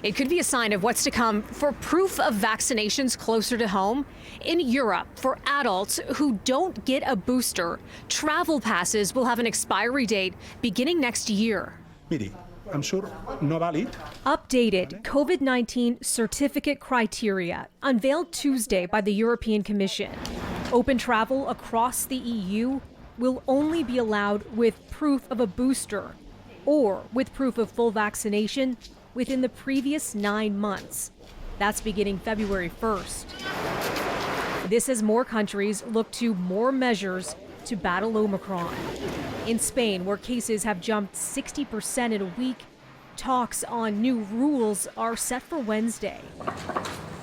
It could be a sign of what's to come for proof of vaccinations closer to home. In Europe, for adults who don't get a booster, travel passes will have an expiry date beginning next year. I'm sure no valid. Updated COVID-19 certificate criteria unveiled Tuesday by the European Commission. Open travel across the EU will only be allowed with proof of a booster or with proof of full vaccination within the previous 9 months. That's beginning February 1st. This as more countries look to more measures to battle Omicron. In Spain, where cases have jumped 60% in a week, talks on new rules are set for Wednesday.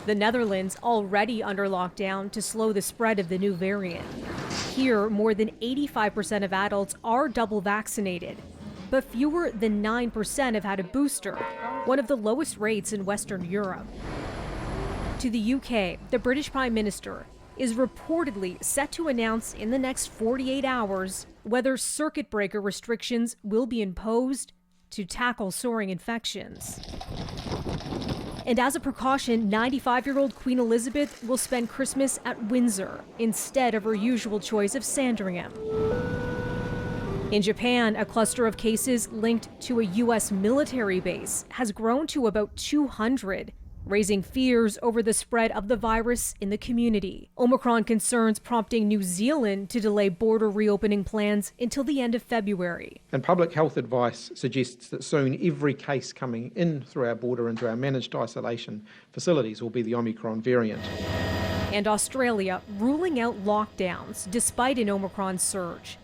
The Netherlands already under lockdown to slow the spread of the new variant. Here, more than 85% of adults are double vaccinated, but fewer than 9% have had a booster, one of the lowest rates in Western Europe. To the UK, the British Prime Minister is reportedly set to announce in the next 48 hours whether circuit breaker restrictions will be imposed to tackle soaring infections. And as a precaution, 95-year-old Queen Elizabeth will spend Christmas at Windsor instead of her usual choice of Sandringham. In Japan, a cluster of cases linked to a U.S. military base has grown to about 200, raising fears over the spread of the virus in the community. Omicron concerns prompting New Zealand to delay border reopening plans until the end of February. And public health advice suggests that soon every case coming in through our border into our managed isolation facilities will be the Omicron variant. And Australia ruling out lockdowns despite an Omicron surge.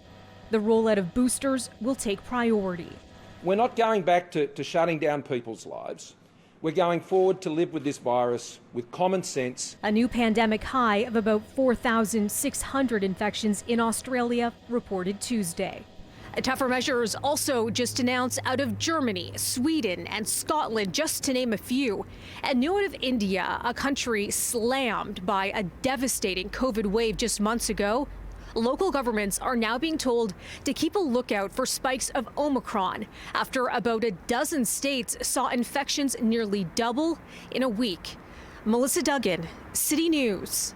The rollout of boosters will take priority. We're not going back to shutting down people's lives. We're going forward to live with this virus with common sense. A new pandemic high of about 4,600 infections in Australia reported Tuesday. Tougher measures also just announced out of Germany, Sweden, and Scotland, just to name a few. And new out of India, a country slammed by a devastating COVID wave just months ago. Local governments are now being told to keep a lookout for spikes of Omicron after about a dozen states saw infections nearly double in a week. Melissa Duggan, City News.